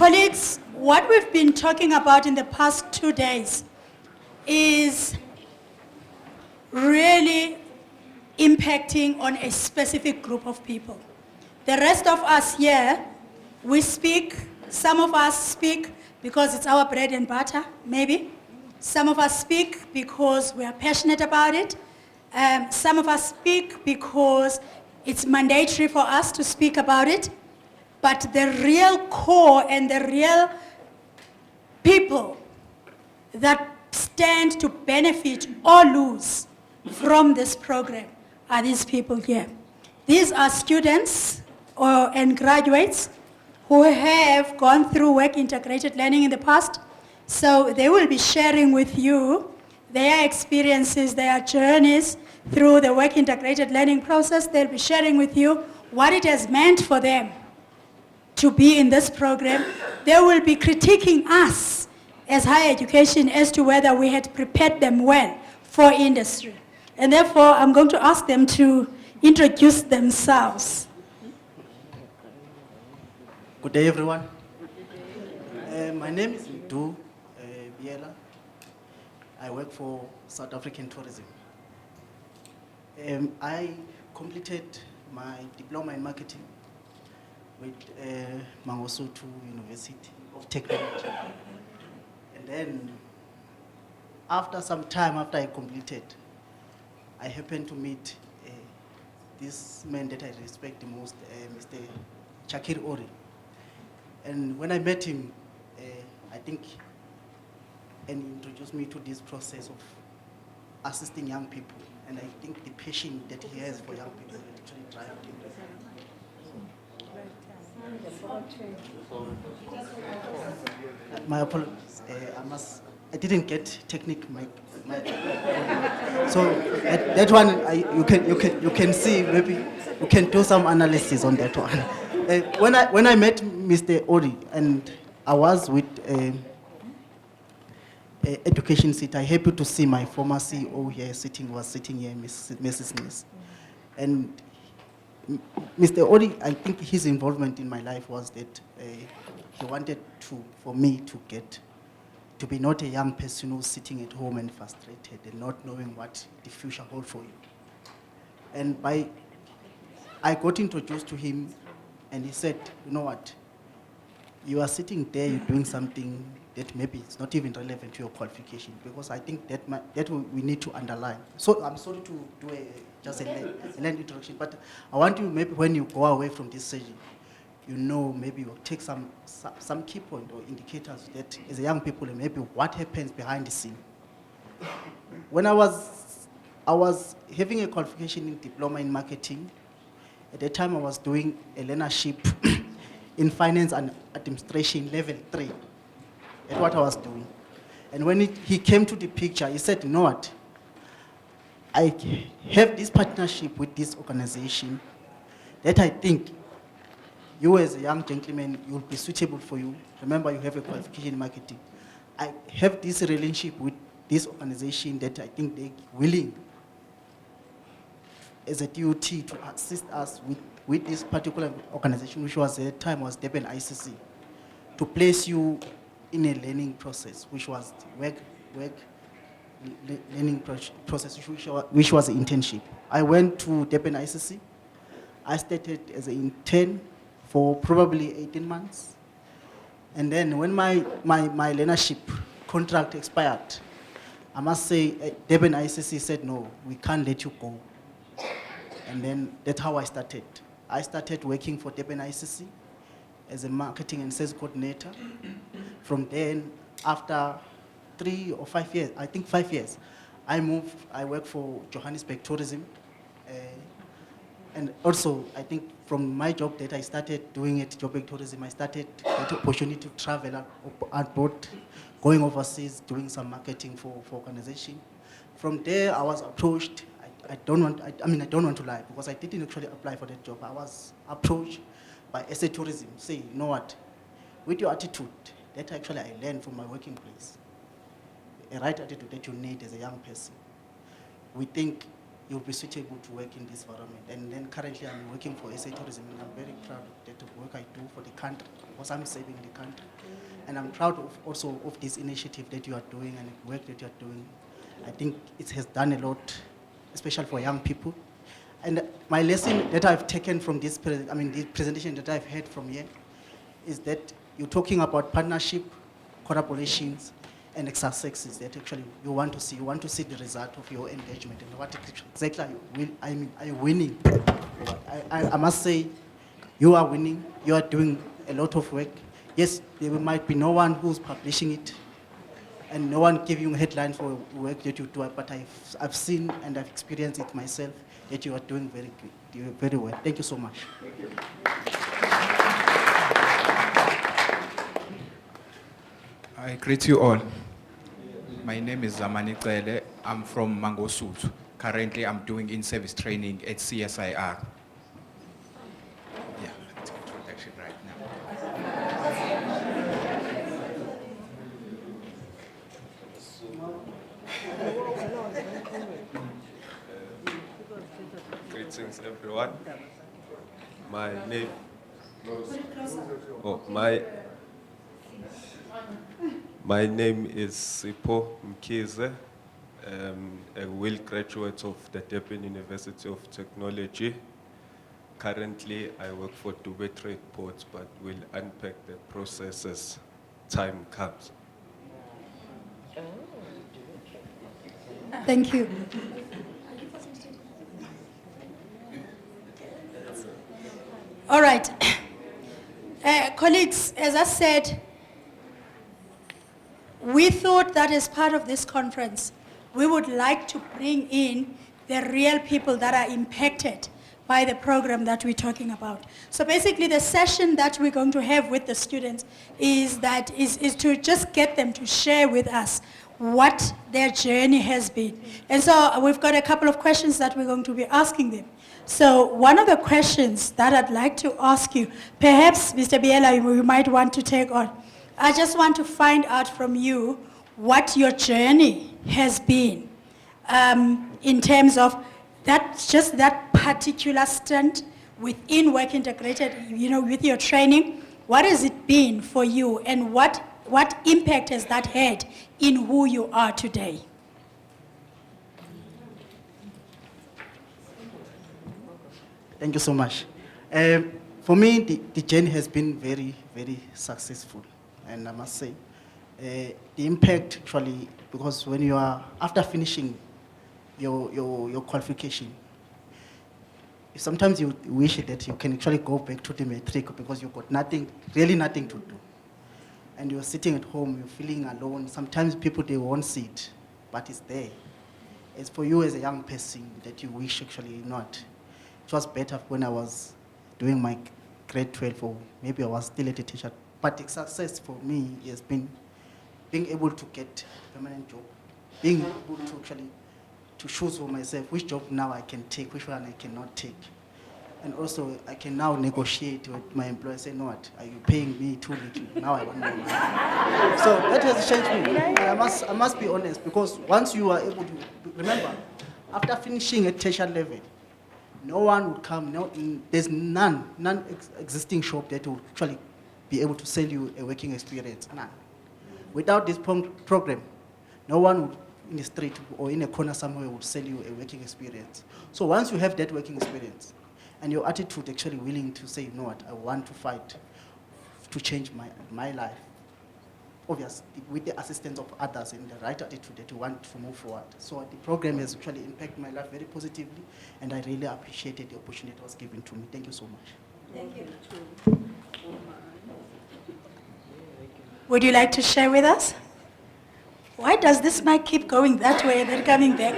Colleagues, what we've been talking about in the past 2 days is really impacting on a specific group of people. The rest of us here, we speak, some of us speak because it's our bread and butter, maybe. Some of us speak because we are passionate about it. Some of us speak because it's mandatory for us to speak about it. But the real core and the real people that stand to benefit or lose from this program are these people here. These are students and graduates who have gone through work integrated learning in the past. So they will be sharing with you their experiences, their journeys through the work integrated learning process. They'll be sharing with you what it has meant for them to be in this program. They will be critiquing us as higher education as to whether we had prepared them well for industry. And therefore, I'm going to ask them to introduce themselves. Good day, everyone. My name is WIL I work for South African Tourism. I completed my diploma in marketing with Mangosuthu University of Technology. And then, after some time after I completed, I happened to meet this man that I respect the most, Mr. Chakir Ori. And when I met him, I think, and he introduced me to this process of assisting young people. And I think the passion that he has for young people actually drives him. My apologies. I didn't get technique. So that one, you can see, maybe you can do some analysis on that one. When I met Mr. Ori, and I was with Education Seat, I'm happy to see my former CEO here was sitting here, Mrs. Smith. And Mr. Ori, I think his involvement in my life was that he wanted for me to be not a young person who's sitting at home and frustrated and not knowing what the future holds for you. And I got introduced to him, and he said, you know what, you are sitting there, you're doing something that maybe it's not even relevant to your qualification, because I think that we need to underline. So I'm sorry to do just a lengthy introduction, but I want you, maybe when you go away from this session, you know, maybe you take some key point or indicators that as a young people, and maybe what happens behind the scene. When I was having a qualification in diploma in marketing. At that time, I was doing a learnership in finance and administration level 3. That's what I was doing. And when he came to the picture, he said, you know what, I have this partnership with this organization that I think you as a young gentleman, you'll be suitable for you. Remember, you have a qualification in marketing. I have this relationship with this organization that I think they're willing as a DOT to assist us with this particular organization, which was at the time was Durban ICC, to place you in a learning process, which was work learning process, which was an internship. I went to Durban ICC. I started as an intern for probably 18 months. And then when my learnership contract expired, I must say, Durban ICC said, no, we can't let you go. And then that's how I started. I started working for Durban ICC as a marketing and sales coordinator. From then, after 3 or 5 years, I think 5 years, I worked for Johannesburg Tourism. And also, I think from my job that I started doing at Joburg Tourism, I started the opportunity to travel abroad, going overseas, doing some marketing for organization. From there, I was approached. I don't want to lie, because I didn't actually apply for that job. I was approached by SA Tourism, saying, you know what, with your attitude, that actually I learned from my working place, a right attitude that you need as a young person, we think you'll be suitable to work in this environment. And then currently I'm working for SA Tourism, and I'm very proud of the work I do for the country, because I'm saving the country. And I'm proud of also of this initiative that you are doing and the work that you are doing. I think it has done a lot, especially for young people. And my lesson that I've taken from this, the presentation that I've heard from here, is that you're talking about partnership, collaborations, and successes that actually you want to see. You want to see the result of your engagement and what exactly are you winning? I must say, you are winning. You are doing a lot of work. Yes, there might be no one who's publishing it, and no one giving you a headline for work that you do, but I've seen and I've experienced it myself that you are doing very good, very well. Thank you so much. I greet you all. My name is Zamani Cele. I'm from Mangosuthu. Currently, I'm doing in-service training at CSIR. Yeah, that's introduction right now. Greetings, everyone. My name. My name is Sipho Mkhize. A WIL graduate of the Durban University of Technology. Currently, I work for Dubai Trade Ports, but will unpack the process as time comes. Thank you. All right. Colleagues, as I said, we thought that as part of this conference, we would like to bring in the real people that are impacted by the program that we're talking about. So basically the session that we're going to have with the students is to just get them to share with us what their journey has been. And so we've got a couple of questions that we're going to be asking them. So one of the questions that I'd like to ask you, perhaps Mr. Biela, you might want to take on. I just want to find out from you what your journey has been in terms of that particular stint within Work Integrated, with your training. What has it been for you, and what impact has that had in who you are today? Thank you so much. For me, the journey has been very, very successful. And I must say, the impact actually, because when you are, after finishing your qualification, sometimes you wish that you can actually go back to the matric because you've got really nothing to do. And you're sitting at home, you're feeling alone. Sometimes people, they won't see it, but it's there. It's for you as a young person that you wish actually not. It was better when I was doing my grade 12, or maybe I was still at a teacher. But the success for me has been being able to get a permanent job, being able to actually to choose for myself which job now I can take, which one I cannot take. And also, I can now negotiate with my employer, say, no, what, are you paying me too little? Now I want more money. So that has changed me. And I must be honest, because once you are able to, remember, after finishing at tertiary level, no one would come, there's none existing shop that will actually be able to sell you a working experience, none. Without this program, no one would, in the street or in a corner somewhere, would sell you a working experience. So once you have that working experience, and your attitude actually willing to say, you know what, I want to fight to change my life, obviously with the assistance of others and the right attitude that you want to move forward. So the program has actually impacted my life very positively, and I really appreciated the opportunity that was given to me. Thank you so much. Thank you. Would you like to share with us? Why does this mic keep going that way and then coming back?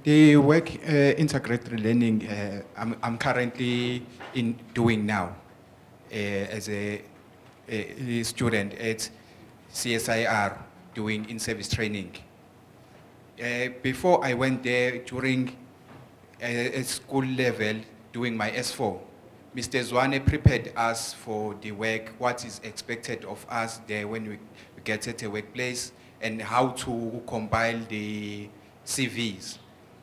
The work integrated learning I'm currently doing now as a student at CSIR doing in-service training. Before I went there during a school level doing my S4, Mr. Zwane prepared us for the work, what is expected of us there when we get at a workplace, and how to compile the CVs.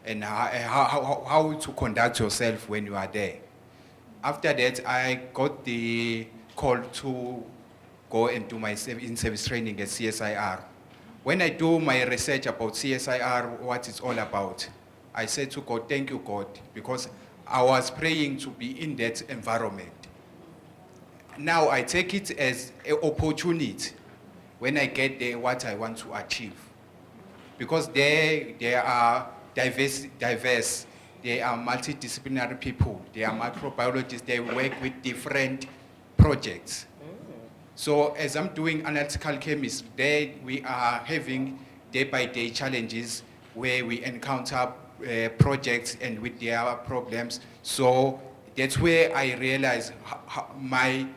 and how to conduct yourself when you are there. After that, I got the call to go and do my in-service training at CSIR. When I do my research about CSIR, what it's all about, I said to God, thank you, God, because I was praying to be in that environment. Now I take it as an opportunity when I get there what I want to achieve. Because there are diverse, they are multidisciplinary people, they are microbiologists, they work with different projects. So as I'm doing analytical chemistry, there we are having day-by-day challenges where we encounter projects and with their problems. So that's where I realize my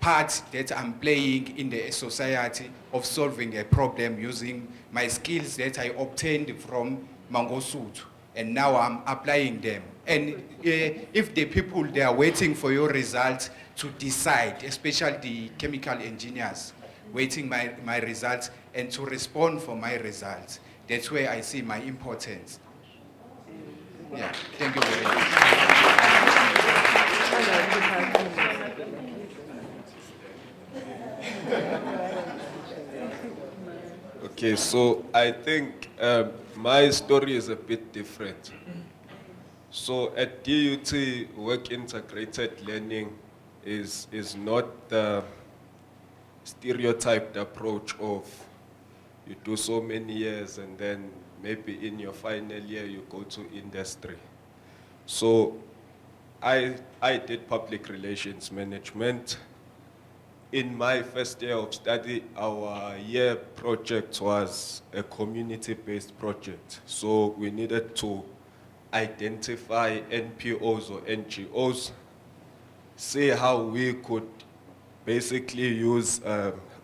part that I'm playing in the society of solving a problem using my skills that I obtained from Mangosuthu, and now I'm applying them. And if the people, they are waiting for your results to decide, especially the chemical engineers, waiting my results and to respond for my results, that's where I see my importance. Yeah, thank you very much. Okay, so I think my story is a bit different. So at DUT, work integrated learning is not the stereotyped approach of you do so many years and then maybe in your final year you go to industry. So I did public relations management. In my first year of study, our year project was a community-based project. So we needed to identify NPOs or NGOs, see how we could basically use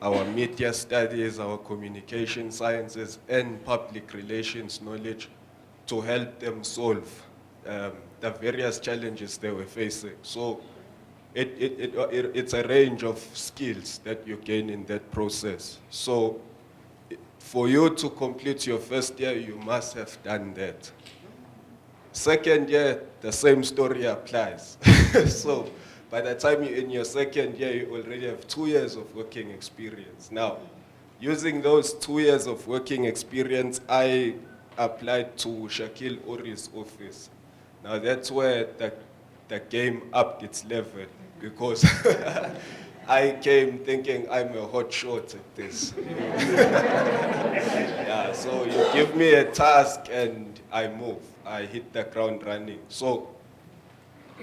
our media studies, our communication sciences, and public relations knowledge to help them solve the various challenges they were facing. So it's a range of skills that you gain in that process. So for you to complete your first year, you must have done that. Second year, the same story applies. So by the time you're in your second year, you already have 2 years of working experience. Now, using those 2 years of working experience, I applied to Shakil Ori's office. Now that's where the game upped its level, because I came thinking I'm a hot shot at this. Yeah, so you give me a task and I move. I hit the ground running. So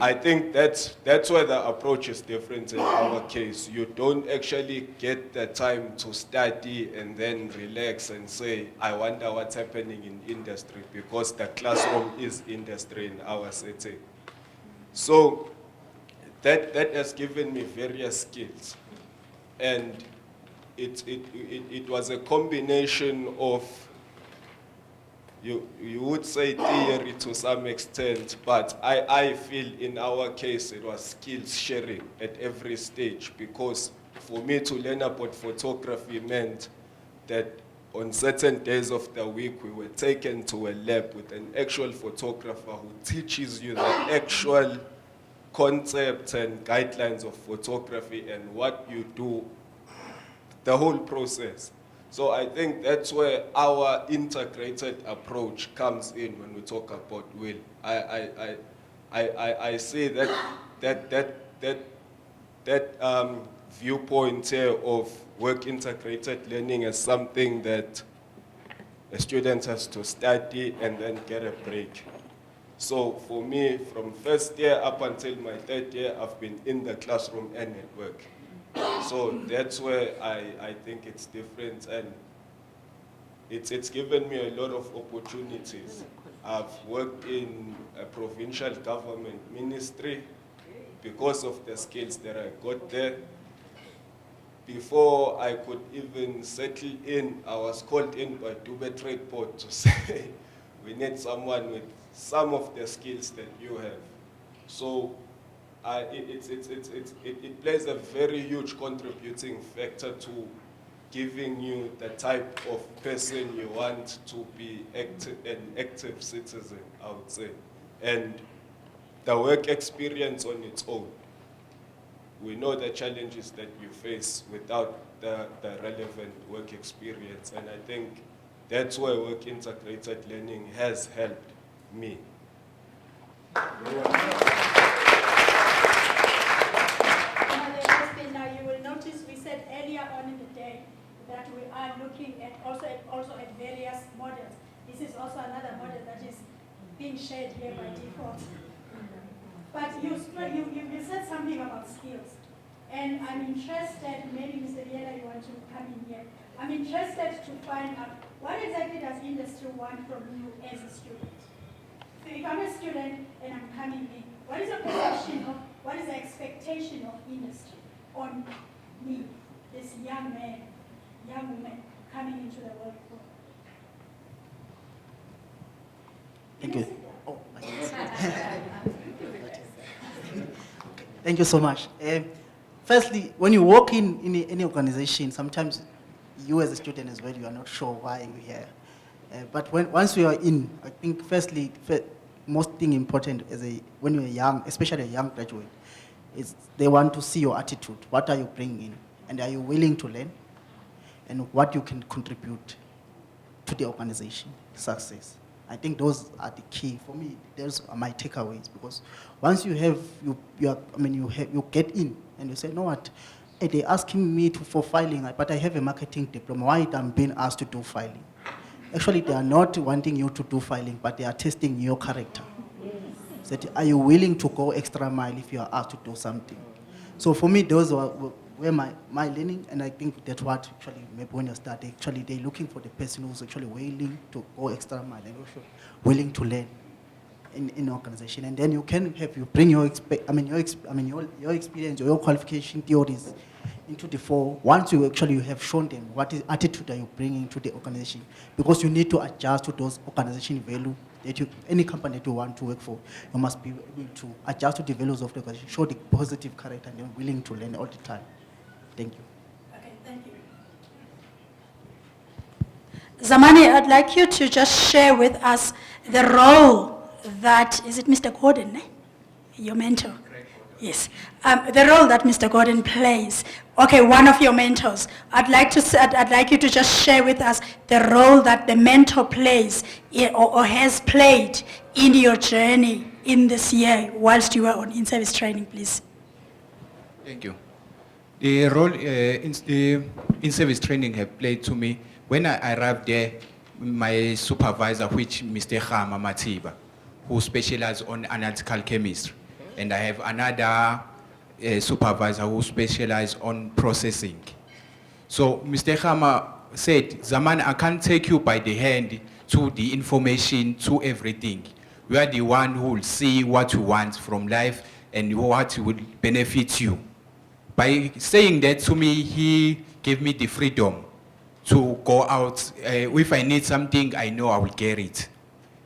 I think that's where the approach is different in our case. You don't actually get the time to study and then relax and say, I wonder what's happening in industry, because the classroom is industry in our setting. So that has given me various skills. And it was a combination of, you would say theory to some extent, but I feel in our case it was skills sharing at every stage, because for me to learn about photography meant that on certain days of the week we were taken to a lab with an actual photographer who teaches you the actual concepts and guidelines of photography and what you do, the whole process. So I think that's where our integrated approach comes in when we talk about WIL. I see that viewpoint here of work integrated learning as something that a student has to study and then get a break. So for me, from first year up until my third year, I've been in the classroom and at work. So that's where I think it's different, and it's given me a lot of opportunities. I've worked in a provincial government ministry because of the skills that I got there. Before I could even settle in, I was called in by Dubai Trade Board to say, we need someone with some of the skills that you have. So it plays a very huge contributing factor to giving you the type of person you want to be an active citizen, I would say. And the work experience on its own. We know the challenges that you face without the relevant work experience. And I think that's where work integrated learning has helped me. Now you will notice we said earlier on in the day that we are looking at also at various models. This is also another model that is being shared here by default. But you said something about skills. And I'm interested, maybe Mr. Riela, you want to come in here. I'm interested to find out what exactly does industry want from you as a student? So if I'm a student and I'm coming in, what is your perception of, what is the expectation of industry on me, this young man, young woman coming into the workforce? Thank you. Oh, my goodness. Thank you so much. Firstly, when you work in any organization, sometimes you as a student as well, you are not sure why you're here. But once you are in, I think firstly, most thing important when you're young, especially a young graduate, is they want to see your attitude. What are you bringing in? And are you willing to learn? And what you can contribute to the organization success. I think those are the key for me. Those are my takeaways, because once you get in and you say, no, what? They're asking me for filing, but I have a marketing diploma. Why am I being asked to do filing? Actually, they are not wanting you to do filing, but they are testing your character. So are you willing to go extra mile if you are asked to do something? So for me, those were my learning, and I think that's what actually, maybe when you start, actually they're looking for the person who's actually willing to go extra mile and also willing to learn in an organization. And then you bring your experience or your qualification theories into the fore once you have shown them what is attitude that you bring into the organization, because you need to adjust to those organization value that any company that you want to work for, you must be able to adjust to the values of the organization, show the positive character, and then willing to learn all the time. Thank you. Okay, thank you. Zamani, I'd like you to just share with us the role that, is it Mr. Gordon, your mentor? Yes, the role that Mr. Gordon plays. Okay, one of your mentors. I'd like you to just share with us the role that the mentor plays or has played in your journey in this year whilst you were on in-service training, please. Thank you. The role in-service training have played to me, when I arrived there, my supervisor, which Mr. Khama Matiba, who specializes on analytical chemistry, and I have another supervisor who specializes on processing. So Mr. Khama said, Zaman, I can't take you by the hand to the information, to everything. We are the one who will see what you want from life and what will benefit you. By saying that to me, he gave me the freedom to go out. If I need something, I know I will get it.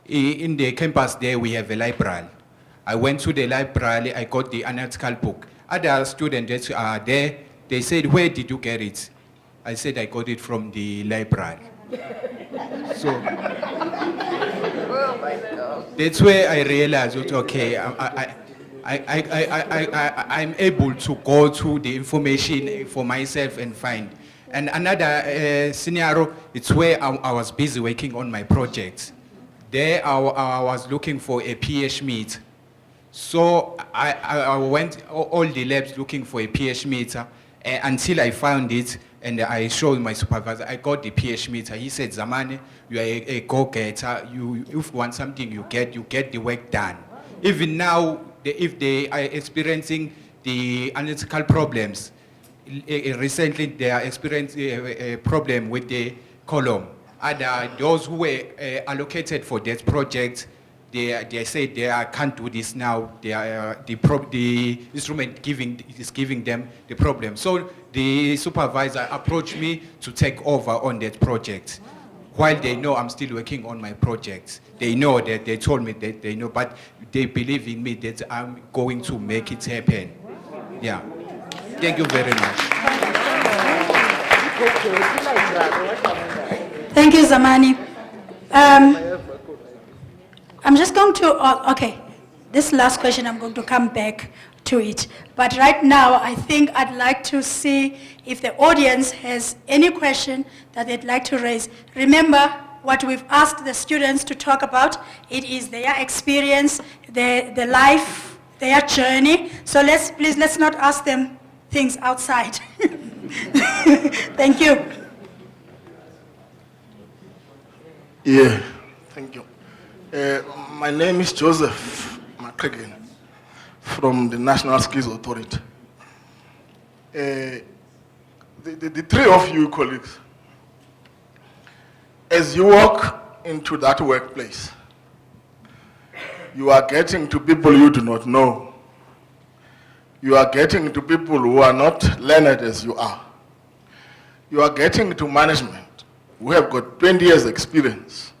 In the campus there, we have a library. I went to the library, I got the analytical book. Other students that are there, they said, where did you get it? I said, I got it from the library. So that's where I realized, okay, I'm able to go to the information for myself and find. And another scenario, it's where I was busy working on my project. There I was looking for a pH meter. So I went all the labs looking for a pH meter until I found it, and I showed my supervisor, I got the pH meter. He said, Zamani, you are a go-getter. If you want something, you get the work done. Even now, if they are experiencing the analytical problems, recently they are experiencing a problem with the column. Those who were allocated for that project, they say they can't do this now. The instrument is giving them the problem. So the supervisor approached me to take over on that project. While they know I'm still working on my project. They know that they told me that they know, but they believe in me that I'm going to make it happen. Yeah. Thank you very much. Thank you, Zamani. I'm just going to, okay, this last question, I'm going to come back to it. But right now, I think I'd like to see if the audience has any question that they'd like to raise. Remember what we've asked the students to talk about. It is their experience, their life, their journey. So let's not ask them things outside. Thank you. Yeah, thank you. My name is Joseph McCracken from the National Skills Authority. The three of you colleagues, as you walk into that workplace, you are getting to people you do not know. You are getting to people who are not learned as you are. You are getting to management who have got 20 years experience,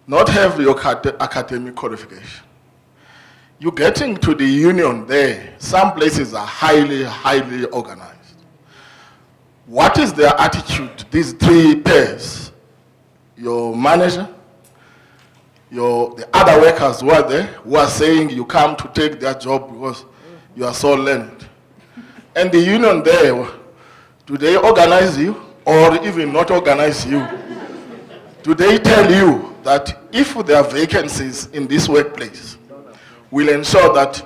not have your academic qualification. You're getting to the union there. Some places are highly, highly organized. What is their attitude, these three pairs? Your manager, the other workers who are there, who are saying you come to take their job because you are so learned. And the union there, do they organize you or even not organize you? Do they tell you that if there are vacancies in this workplace, we'll ensure that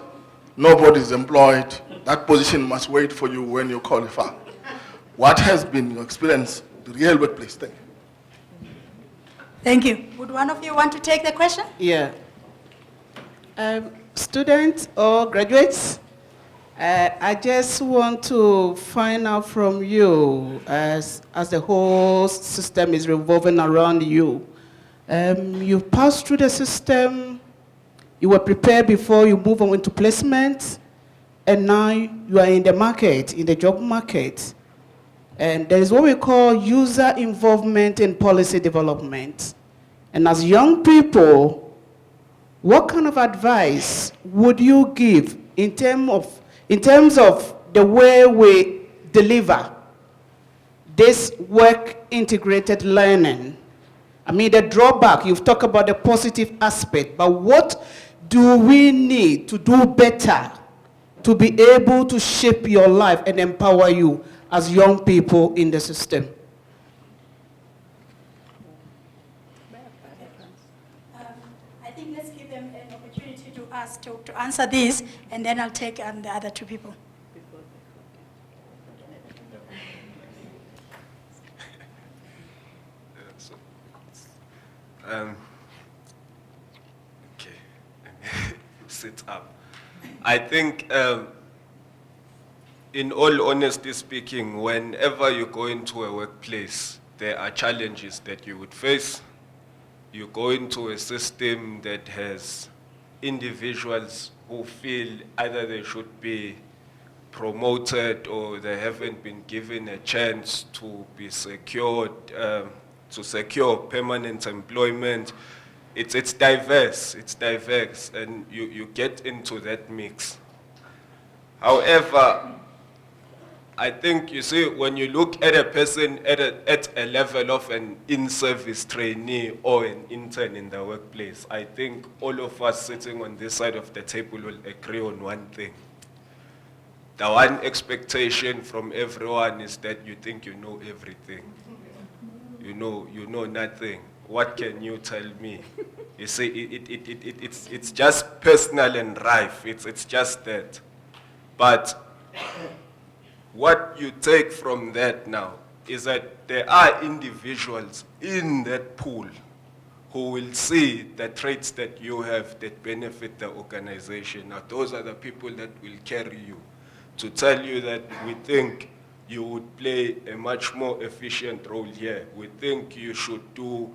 nobody is employed, that position must wait for you when you qualify? What has been your experience, the real workplace? Thank you. Thank you. Would one of you want to take the question? Yeah. Students or graduates, I just want to find out from you, as the whole system is revolving around you. You passed through the system, you were prepared before you move on into placement, and now you are in the market, in the job market. And there is what we call user involvement in policy development. And as young people, what kind of advice would you give in terms of the way we deliver this work integrated learning? I mean, the drawback, you've talked about the positive aspect, but what do we need to do better to be able to shape your life and empower you as young people in the system? I think let's give them an opportunity to ask to answer this, and then I'll take the other two people. Okay, sit up. I think, in all honesty speaking, whenever you go into a workplace, there are challenges that you would face. You go into a system that has individuals who feel either they should be promoted or they haven't been given a chance to be secured, to secure permanent employment. It's diverse, and you get into that mix. However, I think, you see, when you look at a person at a level of an in-service trainee or an intern in the workplace, I think all of us sitting on this side of the table will agree on one thing. The one expectation from everyone is that you think you know everything. You know nothing. What can you tell me? You see, it's just personal and rife. It's just that. But what you take from that now is that there are individuals in that pool who will see the traits that you have that benefit the organization. Now, those are the people that will carry you to tell you that we think you would play a much more efficient role here. We think you should do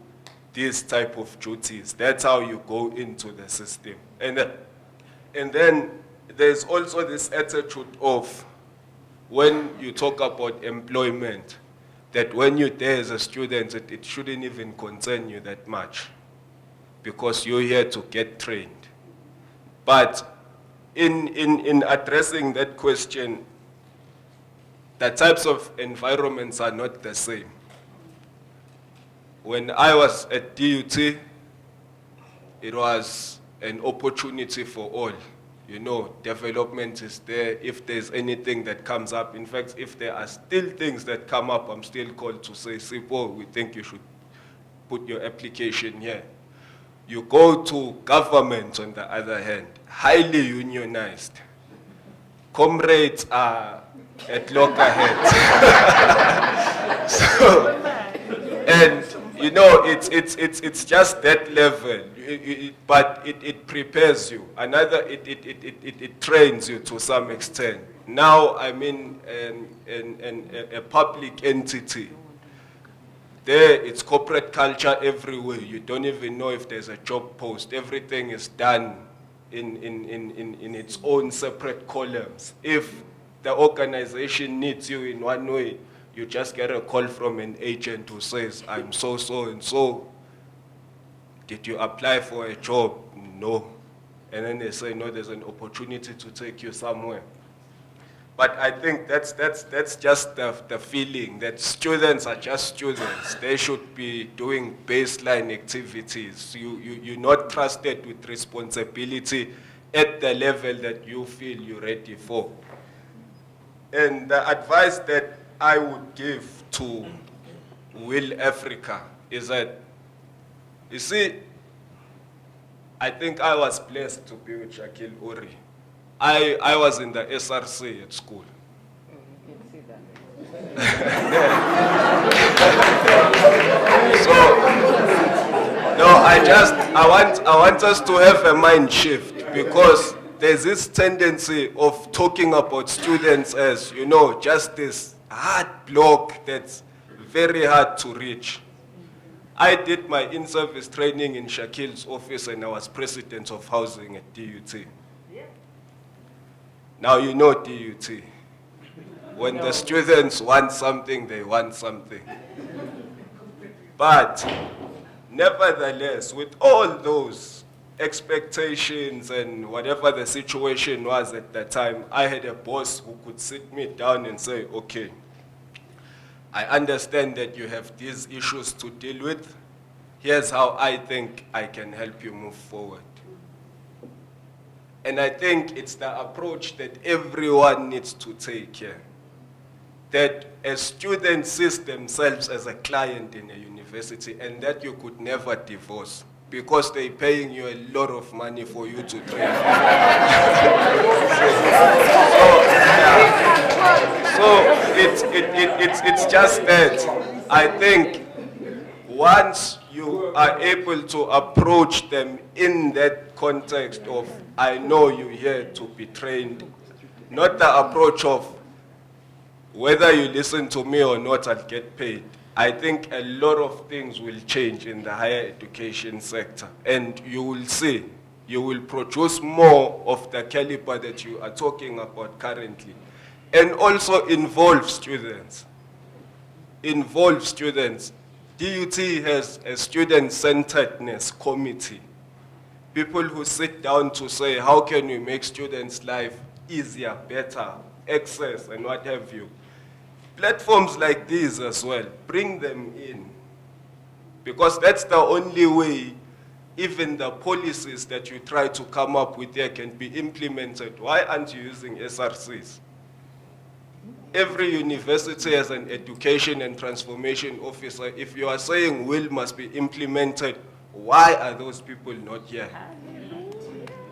this type of duties. That's how you go into the system. And then there's also this attitude of, when you talk about employment, that when you're there as a student, it shouldn't even concern you that much because you're here to get trained. But in addressing that question, the types of environments are not the same. When I was at DUT, it was an opportunity for all. You know, development is there. If there's anything that comes up, in fact, if there are still things that come up, I'm still called to say, Sipo, we think you should put your application here. You go to government, on the other hand, highly unionized. Comrades are at loggerheads. So, and you know, it's just that level, but it prepares you. It trains you to some extent. Now I'm in a public entity. There, it's corporate culture everywhere. You don't even know if there's a job post. Everything is done in its own separate columns. If the organization needs you in one way, you just get a call from an agent who says, I'm so and so. Did you apply for a job? No. And then they say, no, there's an opportunity to take you somewhere. But I think that's just the feeling that students are just students. They should be doing baseline activities. You're not trusted with responsibility at the level that you feel you're ready for. And the advice that I would give to WIL Africa is that, you see, I think I was blessed to be with Shakil Uri. I was in the SRC at school. So, no, I want us to have a mind shift, because there's this tendency of talking about students as, you know, just this hard block that's very hard to reach. I did my in-service training in Shakil's office, and I was president of housing at DUT. Now you know DUT. When the students want something, they want something. But nevertheless, with all those expectations and whatever the situation was at that time, I had a boss who could sit me down and say, okay, I understand that you have these issues to deal with. Here's how I think I can help you move forward. And I think it's the approach that everyone needs to take here. That a student sees themselves as a client in a university, and that you could never divorce, because they're paying you a lot of money for you to train. It's just that. I think once you are able to approach them in that context of, I know you're here to be trained, not the approach of whether you listen to me or not, I'll get paid. I think a lot of things will change in the higher education sector, and you will see, you will produce more of the caliber that you are talking about currently. And also involve students. Involve students. DUT has a student-centeredness committee. People who sit down to say, how can we make students' life easier, better, access, and what have you. Platforms like these as well, bring them in. Because that's the only way even the policies that you try to come up with there can be implemented. Why aren't you using SRCs? Every university has an education and transformation officer. If you are saying WIL must be implemented, why are those people not here?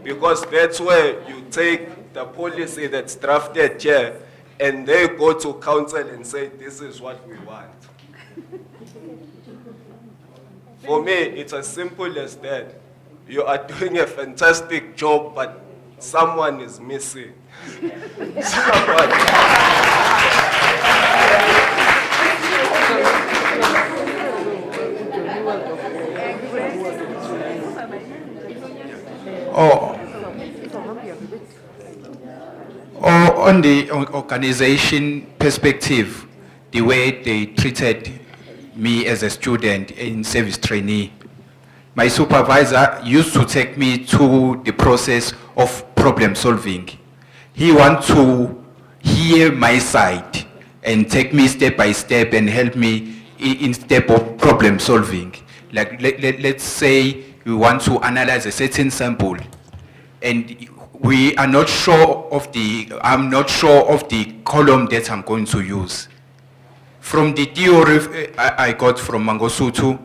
Because that's where you take the policy that's drafted here and they go to council and say, this is what we want. For me, it's as simple as that. You are doing a fantastic job, but someone is missing. Someone. On the organization perspective, the way they treated me as a student in service trainee, my supervisor used to take me to the process of problem solving. He wants to hear my side and take me step by step and help me in step of problem solving. Like let's say we want to analyze a certain sample, and we are not sure of I'm not sure of the column that I'm going to use. From the theory I got from Mangosuthu,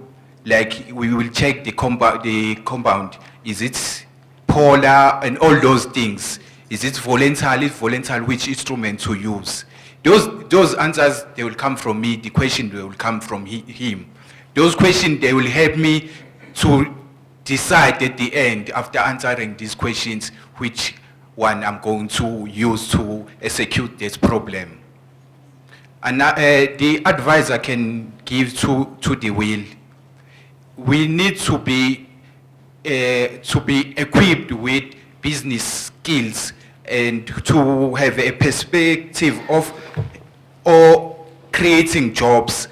like we will check the compound. Is it polar and all those things? Is it volatile? If volatile, which instrument to use? Those answers, they will come from me. The question, they will come from him. Those questions, they will help me to decide at the end, after answering these questions, which one I'm going to use to execute this problem. And the advice I can give to the WIL, we need to be equipped with business skills and to have a perspective of or creating jobs,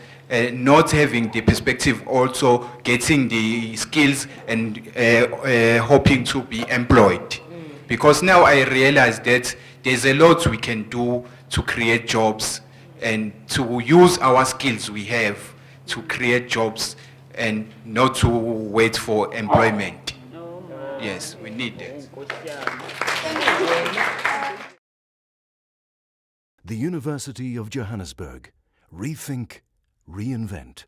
not having the perspective also getting the skills and hoping to be employed. Because now I realize that there's a lot we can do to create jobs and to use our skills we have to create jobs and not to wait for employment. Yes, we need that. The University of Johannesburg. Rethink, reinvent.